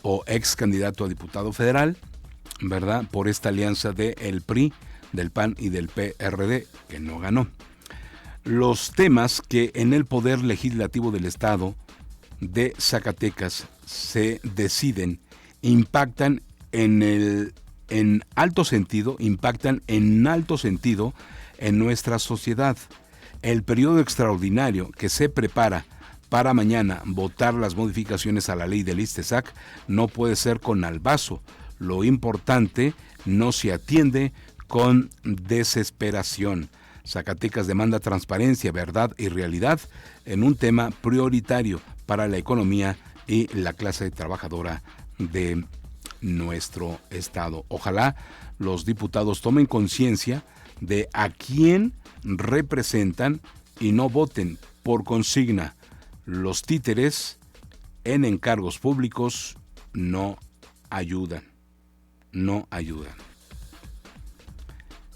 S1: o ex candidato a diputado federal, ¿verdad?, por esta alianza del PRI, del PAN y del PRD, que no ganó. Los temas que en el Poder Legislativo del Estado de Zacatecas se deciden impactan en alto sentido en nuestra sociedad. El periodo extraordinario que se prepara para mañana votar las modificaciones a la ley del ISTESAC no puede ser con albazo. Lo importante no se atiende con desesperación. Zacatecas demanda transparencia, verdad y realidad en un tema prioritario para la economía y la clase trabajadora de nuestro estado. Ojalá los diputados tomen conciencia de a quién representan y no voten por consigna. Los títeres en encargos públicos no ayudan.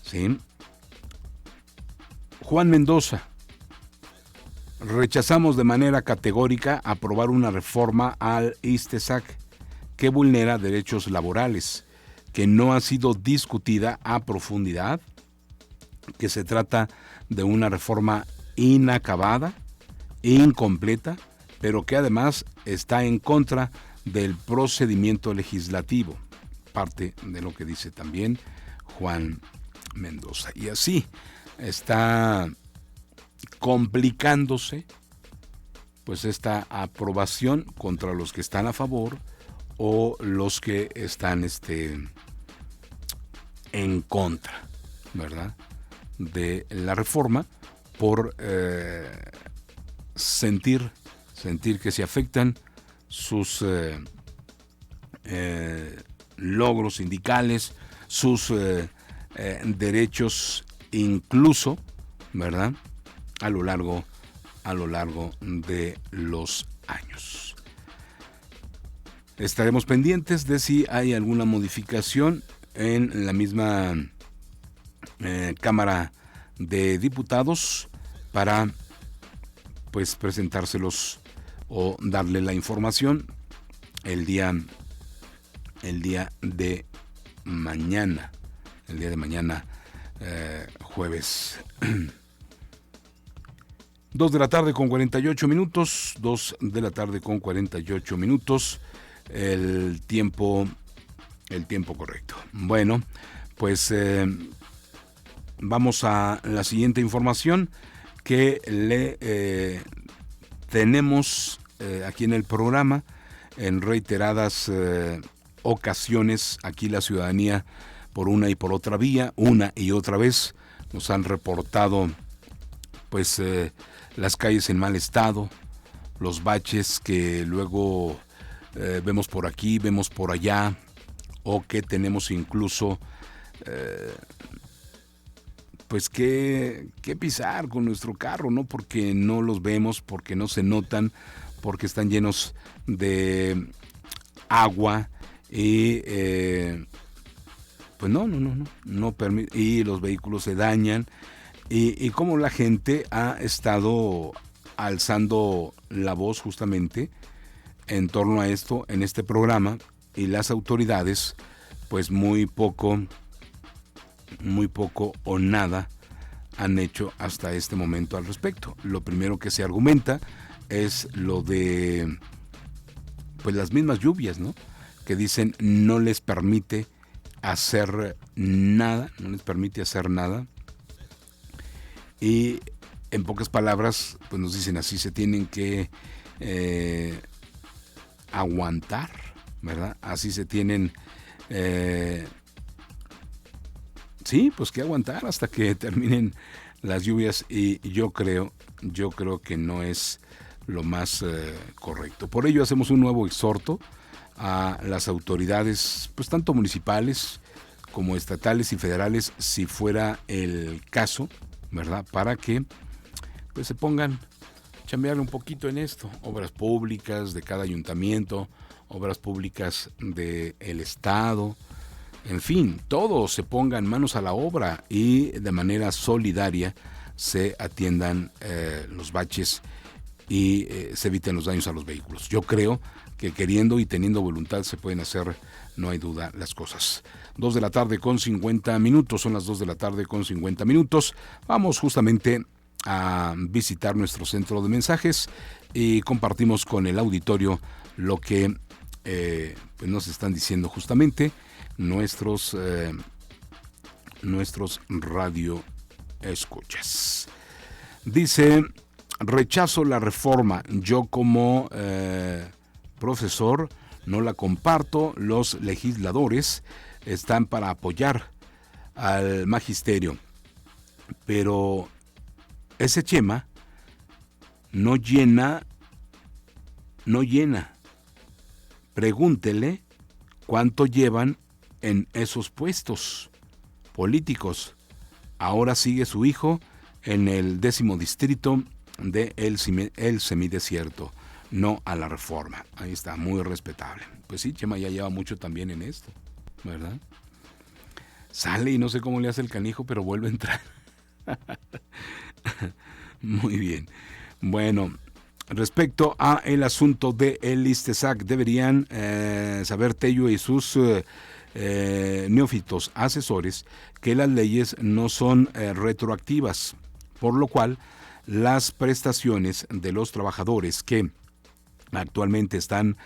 S1: ¿Sí? Juan Mendoza: rechazamos de manera categórica aprobar una reforma al ISTESAC que vulnera derechos laborales, que no ha sido discutida a profundidad, que se trata de una reforma inacabada incompleta, pero que además está en contra del procedimiento legislativo, parte de lo que dice también Juan Mendoza. Y así está complicándose pues esta aprobación contra los que están a favor o los que están en contra, ¿verdad?, de la reforma, por sentir que se afectan sus logros sindicales, sus derechos incluso, ¿verdad?, a lo largo de los años. Estaremos pendientes de si hay alguna modificación en la misma Cámara de Diputados para pues presentárselos o darle la información el día de mañana, jueves. 2 de la tarde con 48 minutos, 2 de la tarde con 48 minutos, el tiempo correcto. Bueno, pues vamos a la siguiente información que le tenemos aquí en el programa. En reiteradas ocasiones, aquí la ciudadanía, por una y por otra vía, una y otra vez, nos han reportado pues las calles en mal estado, los baches que luego vemos por aquí, vemos por allá, o que tenemos incluso pues que pisar con nuestro carro, ¿no? Porque no los vemos, porque no se notan, porque están llenos de agua y pues no permite, y los vehículos se dañan, y como la gente ha estado alzando la voz justamente en torno a esto en este programa, y las autoridades pues muy poco o nada han hecho hasta este momento al respecto. Lo primero que se argumenta es lo de pues las mismas lluvias, ¿no?, que dicen no les permite hacer nada, y en pocas palabras pues nos dicen así: se tienen que aguantar, ¿verdad? Así se tienen pues que aguantar hasta que terminen las lluvias, y yo creo que no es lo más correcto. Por ello hacemos un nuevo exhorto a las autoridades, pues tanto municipales como estatales y federales, si fuera el caso, ¿verdad?, para que pues se pongan a chambear un poquito en esto. Obras públicas de cada ayuntamiento, obras públicas del estado, en fin, todos se pongan manos a la obra y de manera solidaria se atiendan los baches y se eviten los daños a los vehículos. Yo creo que queriendo y teniendo voluntad se pueden hacer, no hay duda, las cosas. 2 de la tarde con 50 minutos, son las 2 de la tarde con 50 minutos. Vamos justamente a visitar nuestro centro de mensajes y compartimos con el auditorio lo que pues nos están diciendo justamente nuestros radio escuchas. Dice: rechazo la reforma, yo como profesor no la comparto, los legisladores están para apoyar al magisterio, pero ese Chema no llena. Pregúntele cuánto llevan en esos puestos políticos. Ahora sigue su hijo en el 10º distrito de el semidesierto, no a la reforma. Ahí está, muy respetable. Pues sí, Chema ya lleva mucho también en esto, ¿verdad? Sale y no sé cómo le hace el canijo, pero vuelve a entrar. Muy bien. Bueno, respecto a el asunto de el ISTESAC, deberían saber Tello y sus neófitos asesores que las leyes no son retroactivas, por lo cual las prestaciones de los trabajadores que actualmente están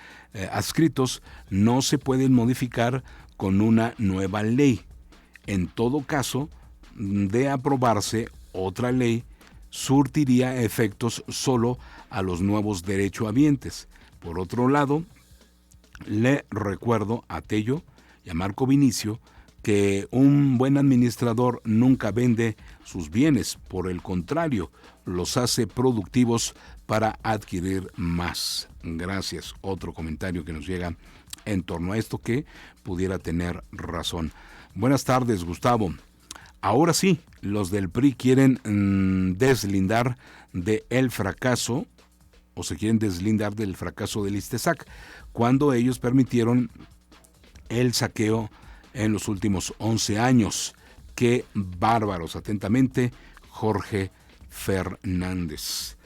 S1: adscritos no se pueden modificar con una nueva ley. En todo caso, de aprobarse otra ley, surtiría efectos solo a los nuevos derechohabientes. Por otro lado, le recuerdo a Tello y a Marco Vinicio que un buen administrador nunca vende sus bienes, por el contrario, los hace productivos para adquirir más. Gracias. Otro comentario que nos llega en torno a esto que pudiera tener razón. Buenas tardes, Gustavo. Ahora sí, los del PRI quieren deslindar del fracaso, o se quieren deslindar del fracaso del ISTESAC, cuando ellos permitieron el saqueo en los últimos 11 años. ¡Qué bárbaros! Atentamente, Jorge Fernández.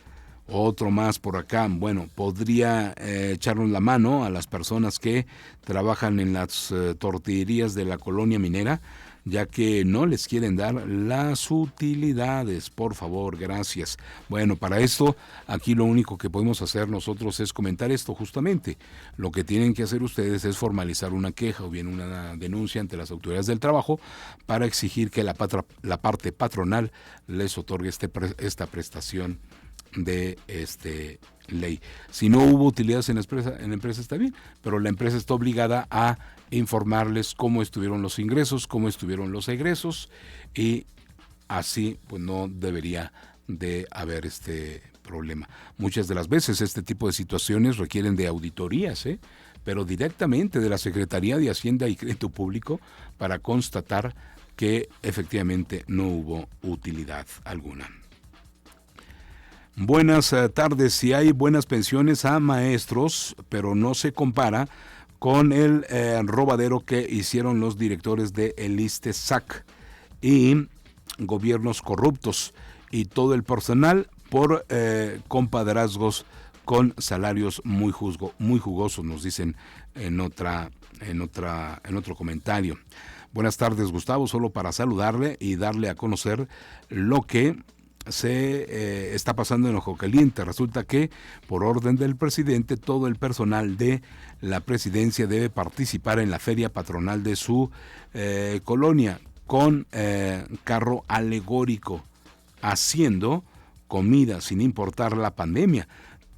S1: Otro más por acá. Bueno, podría echarnos la mano a las personas que trabajan en las tortillerías de la colonia minera, ya que no les quieren dar las utilidades. Por favor, gracias. Bueno, para esto, aquí lo único que podemos hacer nosotros es comentar esto justamente. Lo que tienen que hacer ustedes es formalizar una queja o bien una denuncia ante las autoridades del trabajo para exigir que la parte patronal les otorgue esta prestación de ley. Si no hubo utilidades en la empresa está bien, pero la empresa está obligada a informarles cómo estuvieron los ingresos, cómo estuvieron los egresos, y así pues no debería de haber problema. Muchas de las veces este tipo de situaciones requieren de auditorías, pero directamente de la Secretaría de Hacienda y Crédito Público para constatar que efectivamente no hubo utilidad alguna. Buenas tardes. Si hay buenas pensiones a maestros, pero no se compara con el robadero que hicieron los directores de el ISTESAC y gobiernos corruptos y todo el personal por compadrazgos con salarios muy jugosos, nos dicen en otro comentario. Buenas tardes, Gustavo, solo para saludarle y darle a conocer lo que se está pasando en Ojo Caliente. Resulta que por orden del presidente todo el personal de la presidencia debe participar en la feria patronal de su colonia con carro alegórico, haciendo comida sin importar la pandemia,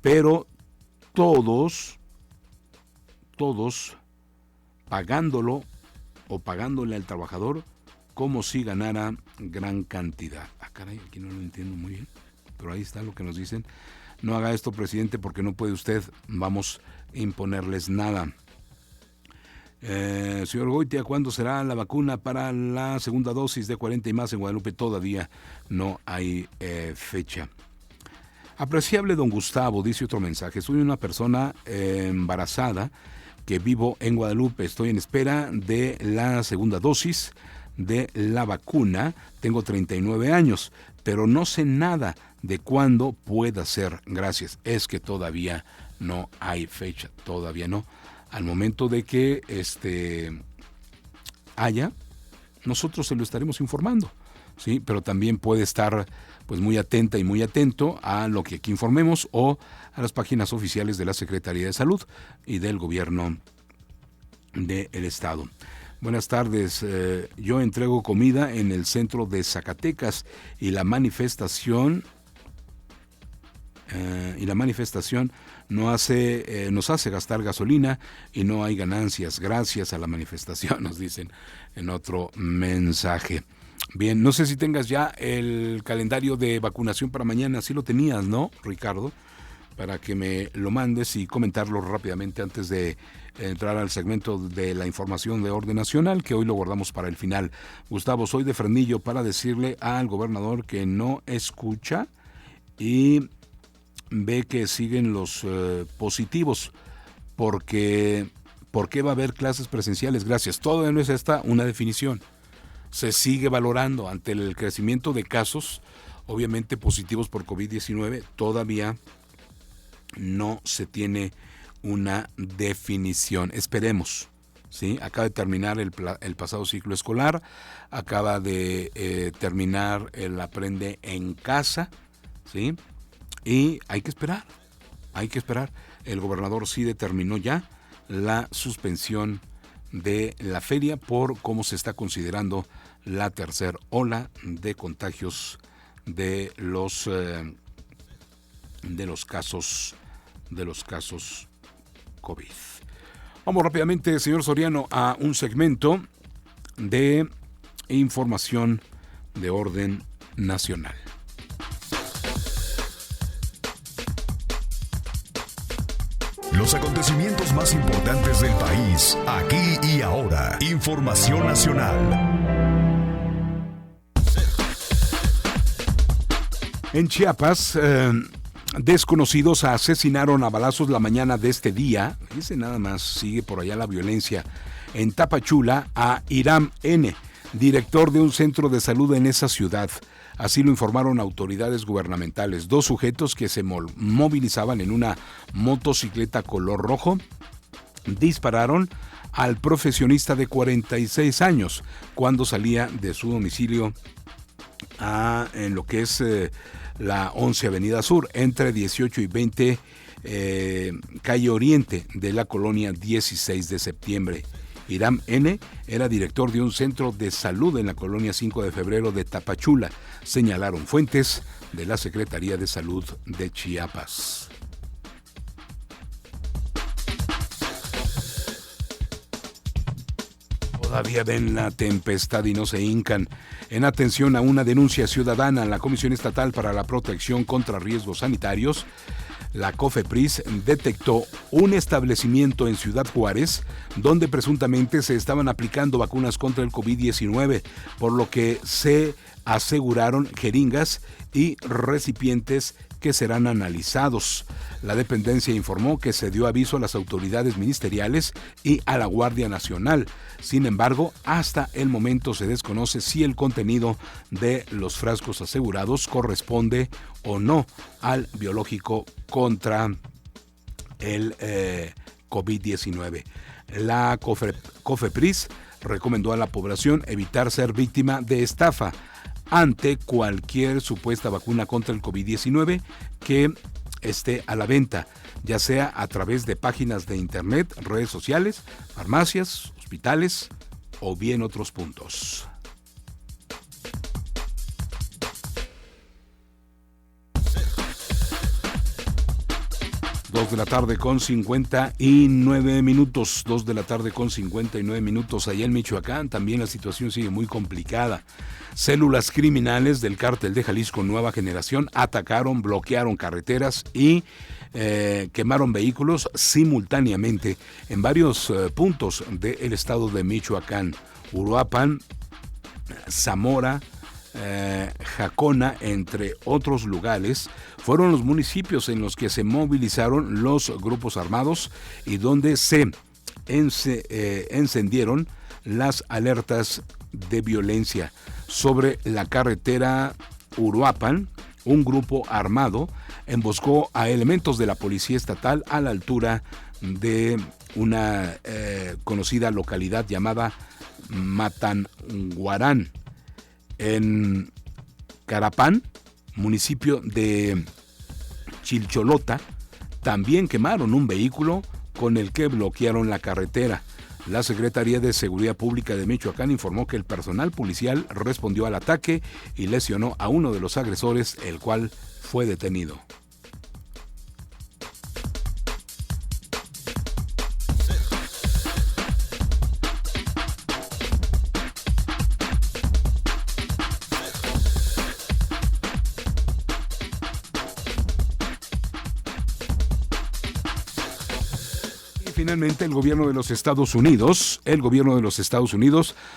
S1: pero todos pagándolo o pagándole al trabajador como si ganara gran cantidad. Caray, aquí no lo entiendo muy bien, pero ahí está lo que nos dicen. No haga esto, presidente, porque no puede usted, vamos a imponerles nada. Señor Goitia, ¿cuándo será la vacuna para la segunda dosis de 40 y más en Guadalupe? Todavía no hay fecha. Apreciable don Gustavo, dice otro mensaje, soy una persona embarazada que vivo en Guadalupe, estoy en espera de la segunda dosis de la vacuna, tengo 39 años, pero no sé nada de cuándo pueda ser. Gracias. Es que todavía no hay fecha, todavía no. Al momento de que haya, nosotros se lo estaremos informando, ¿sí? Pero también puede estar pues muy atenta y muy atento a lo que aquí informemos o a las páginas oficiales de la Secretaría de Salud y del Gobierno del Estado. Buenas tardes, yo entrego comida en el centro de Zacatecas y la manifestación nos hace gastar gasolina y no hay ganancias gracias a la manifestación, nos dicen en otro mensaje. Bien, no sé si tengas ya el calendario de vacunación para mañana, sí lo tenías, ¿no, Ricardo? Para que me lo mandes y comentarlo rápidamente antes de entrar al segmento de la información de orden nacional, que hoy lo guardamos para el final. Gustavo, soy de Fresnillo para decirle al gobernador que no escucha y ve que siguen los positivos, porque ¿por qué va a haber clases presenciales? Gracias. Todavía no es esta una definición. Se sigue valorando ante el crecimiento de casos, obviamente positivos por COVID-19, todavía no se tiene una definición. Esperemos, ¿sí? Acaba de terminar el pasado ciclo escolar, acaba de terminar el Aprende en Casa, ¿sí? Y hay que esperar. El gobernador sí determinó ya la suspensión de la feria por cómo se está considerando la tercera ola de contagios de los casos COVID. Vamos rápidamente, señor Soriano, a un segmento de información de orden nacional.
S2: Los acontecimientos más importantes del país, aquí y ahora. Información nacional.
S1: En Chiapas, desconocidos asesinaron a balazos la mañana de este día. Fíjense nada más, sigue por allá la violencia. En Tapachula, a Hiram N., director de un centro de salud en esa ciudad. Así lo informaron autoridades gubernamentales. 2 sujetos que se movilizaban en una motocicleta color rojo dispararon al profesionista de 46 años cuando salía de su domicilio en lo que es la 11 Avenida Sur, entre 18 y 20 calle Oriente de la colonia 16 de septiembre. Hiram N. era director de un centro de salud en la colonia 5 de febrero de Tapachula, señalaron fuentes de la Secretaría de Salud de Chiapas. Todavía ven la tempestad y no se hincan. En atención a una denuncia ciudadana, la Comisión Estatal para la Protección contra Riesgos Sanitarios, la COFEPRIS, detectó un establecimiento en Ciudad Juárez donde presuntamente se estaban aplicando vacunas contra el COVID-19, por lo que se aseguraron jeringas y recipientes que serán analizados. La dependencia informó que se dio aviso a las autoridades ministeriales y a la Guardia Nacional. Sin embargo, hasta el momento se desconoce si el contenido de los frascos asegurados corresponde o no al biológico contra el COVID-19. La COFEPRIS recomendó a la población evitar ser víctima de estafa ante cualquier supuesta vacuna contra el COVID-19 que esté a la venta, ya sea a través de páginas de internet, redes sociales, farmacias, hospitales o bien otros puntos. Dos de la tarde con 59 minutos. 2 de la tarde con 59 minutos. Allá en Michoacán también la situación sigue muy complicada. Células criminales del cártel de Jalisco Nueva Generación atacaron, bloquearon carreteras y quemaron vehículos simultáneamente en varios puntos del estado de Michoacán. Uruapan, Zamora, Jacona, entre otros lugares, fueron los municipios en los que se movilizaron los grupos armados y donde se encendieron las alertas de violencia. Sobre la carretera Uruapan, un grupo armado emboscó a elementos de la policía estatal a la altura de una conocida localidad llamada Matanguarán. En Carapán, municipio de Chilcholota, también quemaron un vehículo con el que bloquearon la carretera. La Secretaría de Seguridad Pública de Michoacán informó que el personal policial respondió al ataque y lesionó a uno de los agresores, el cual fue detenido. Finalmente, el gobierno de los Estados Unidos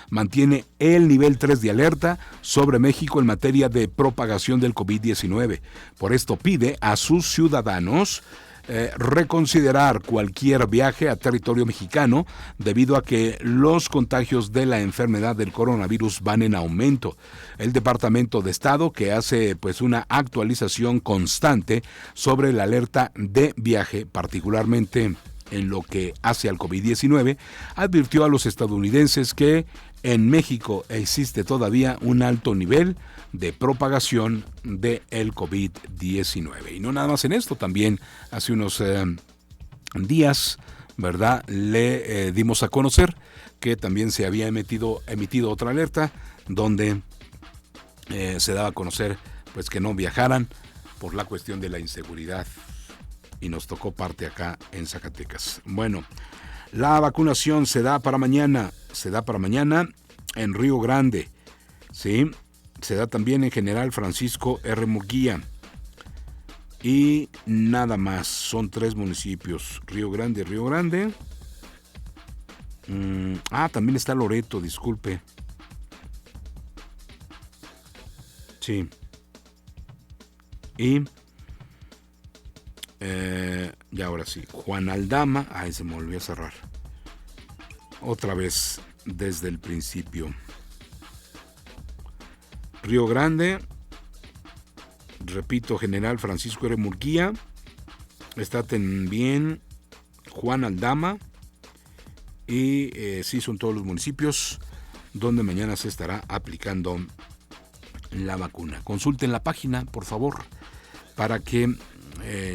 S1: mantiene el nivel 3 de alerta sobre México en materia de propagación del COVID-19. Por esto pide a sus ciudadanos reconsiderar cualquier viaje a territorio mexicano debido a que los contagios de la enfermedad del coronavirus van en aumento. El Departamento de Estado, que hace una actualización constante sobre la alerta de viaje, particularmente en lo que hace al COVID-19, advirtió a los estadounidenses que en México existe todavía un alto nivel de propagación del COVID-19. Y no nada más en esto, también hace unos días, ¿verdad?, le dimos a conocer que también se había emitido otra alerta donde se daba a conocer pues que no viajaran por la cuestión de la inseguridad, y nos tocó parte acá en Zacatecas. Bueno, la vacunación se da para mañana en Río Grande, ¿sí? Se da también en General Francisco R. Murguía. Y nada más, son 3 municipios, Río Grande. También está Loreto, disculpe. Sí. Y ahora sí, Juan Aldama, se me volvió a cerrar. Otra vez desde el principio. Río Grande, repito, General Francisco R. Murguía, está también Juan Aldama, y sí, son todos los municipios donde mañana se estará aplicando la vacuna. Consulten la página, por favor, para que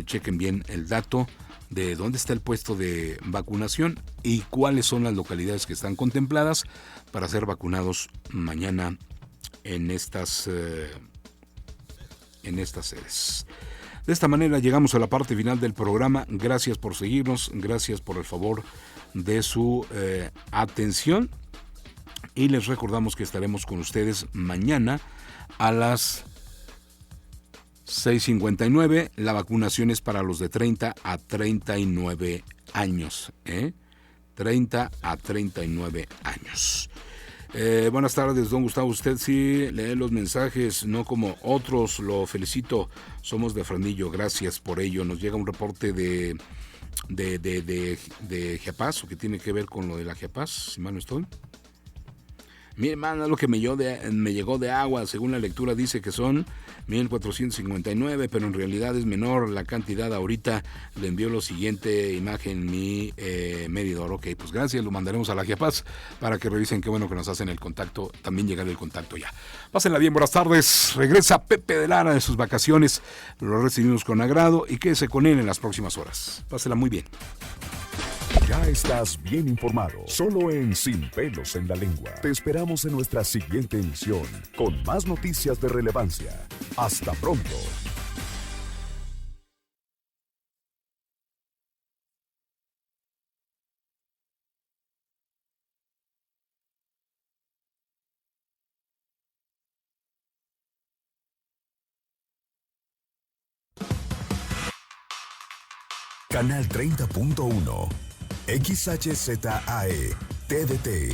S1: chequen bien el dato de dónde está el puesto de vacunación y cuáles son las localidades que están contempladas para ser vacunados mañana en estas sedes. De esta manera llegamos a la parte final del programa. Gracias por seguirnos, gracias por el favor de su atención, y les recordamos que estaremos con ustedes mañana a las 6:59. La vacunación es para los de 30 a 39 años. 30 a 39 años. Buenas tardes, don Gustavo. Usted sí lee los mensajes, no como otros. Lo felicito. Somos de Fresnillo. Gracias por ello. Nos llega un reporte de Chiapas, o que tiene que ver con lo de la Chiapas, si mal no estoy. Mi hermana, lo que me llegó de agua, según la lectura dice que son 1,459, pero en realidad es menor la cantidad. Ahorita le envió la siguiente imagen mi medidor. Ok, pues gracias, lo mandaremos a la Chiapas para que revisen. Qué bueno que nos hacen el contacto, también llegar el contacto ya. Pásenla bien, buenas tardes. Regresa Pepe de Lara de sus vacaciones, lo recibimos con agrado y quédese con él en las próximas horas. Pásenla muy bien.
S2: Ya estás bien informado, solo en Sin Pelos en la Lengua. Te esperamos en nuestra siguiente emisión, con más noticias de relevancia. Hasta pronto. Canal 30.1 XHZAE TDT